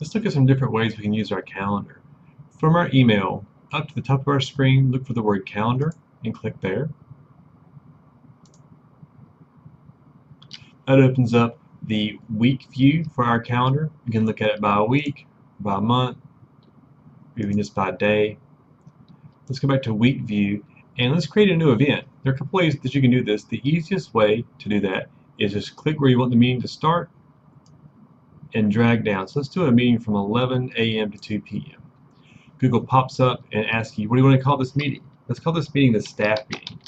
Let's look at some different ways we can use our calendar. From our email, up to the top of our screen, look for the word calendar and click there. That opens up the week view for our calendar. You can look at it by a week, by a month, or even just by a day. Let's go back to week view and let's create a new event. There are a couple ways that you can do this. The easiest way to do that is just click where you want the meeting to start and drag down. So let's do a meeting from 11 a.m. to 2 p.m. Google pops up and asks you, what do you want to call this meeting? Let's call this meeting the staff meeting.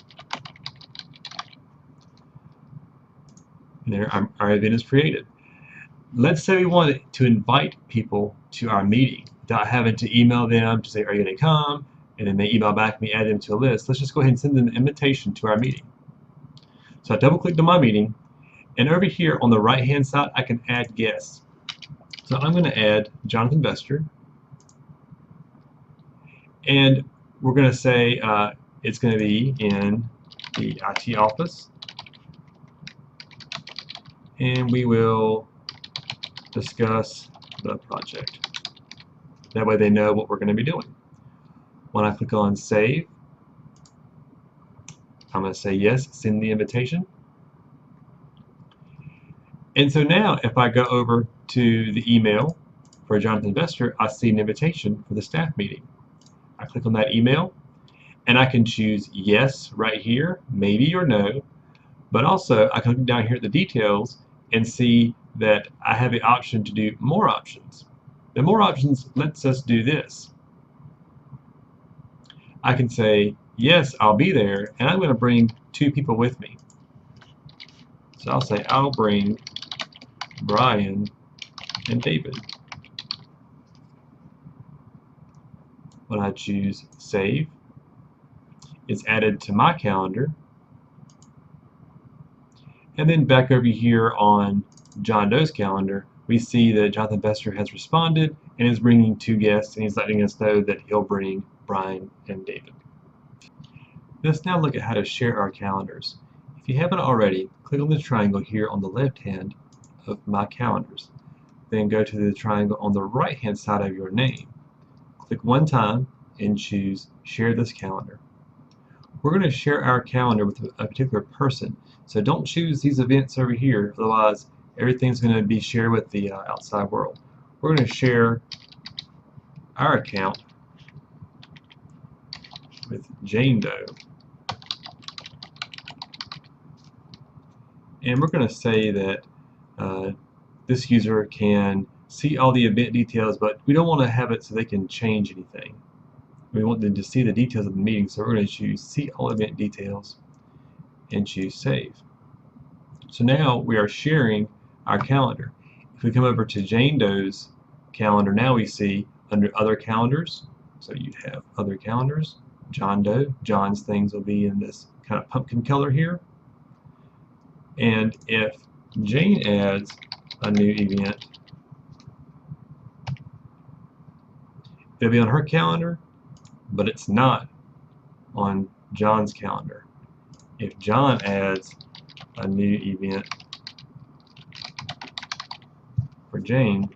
And there our event is created. Let's say we wanted to invite people to our meeting without having to email them to say, are you going to come? And then they email back and we add them to a list. Let's just go ahead and send them an invitation to our meeting. So I double clicked on my meeting, and over here on the right hand side I can add guests. So I'm going to add Jonathan Vester, and we're going to say it's going to be in the IT office, and we will discuss the project. That way they know what we're going to be doing. When I click on save, I'm going to say yes, send the invitation. And so now if I go over to the email for Jonathan Vester, I see an invitation for the staff meeting. I click on that email and I can choose yes right here, maybe or no, but also I can look down here at the details and see that I have the option to do more options. The more options lets us do this. I can say, yes, I'll be there, and I'm going to bring 2 people with me. So I'll say, I'll bring Brian and David. When I choose save, it's added to my calendar. And then back over here on John Doe's calendar, we see that Jonathan Vester has responded and is bringing 2 guests, and he's letting us know that he'll bring Brian and David. Let's now look at how to share our calendars. If you haven't already, click on the triangle here on the left hand of My Calendars. Then go to the triangle on the right hand side of your name. Click one time and choose Share this calendar. We're going to share our calendar with a particular person, so don't choose these events over here, otherwise everything's going to be shared with the outside world. We're going to share our account with Jane Doe. And we're going to say that this user can see all the event details, but we don't want to have it so they can change anything. We want them to see the details of the meeting, so we're going to choose See All Event Details and choose Save. So now we are sharing our calendar. If we come over to Jane Doe's calendar, now we see under Other Calendars, so you have Other Calendars, John Doe. John's things will be in this kind of pumpkin color here. And if Jane adds a new event, it'll be on her calendar, but it's not on John's calendar. If John adds a new event for Jane,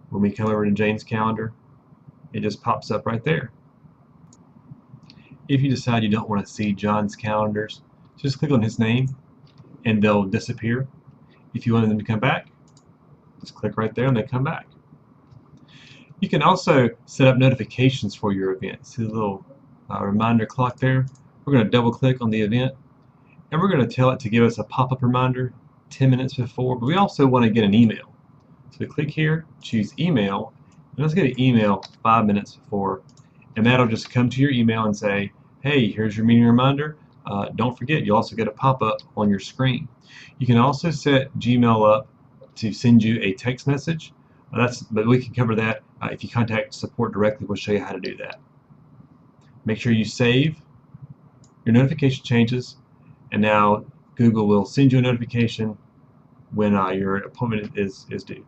when we come over to Jane's calendar, it just pops up right there. If you decide you don't want to see John's calendars, just click on his name and they'll disappear. If you want them to come back, just click right there and they come back. You can also set up notifications for your event. See the little reminder clock there? We're going to double click on the event and we're going to tell it to give us a pop-up reminder 10 minutes before, but we also want to get an email. So we click here, choose email, and let's get an email 5 minutes before, and that'll just come to your email and say, hey, here's your meeting reminder. Don't forget, you'll also get a pop-up on your screen. You can also set Gmail up to send you a text message. But we can cover that if you contact support directly. We'll show you how to do that. Make sure you save your notification changes, and now Google will send you a notification when your appointment is due.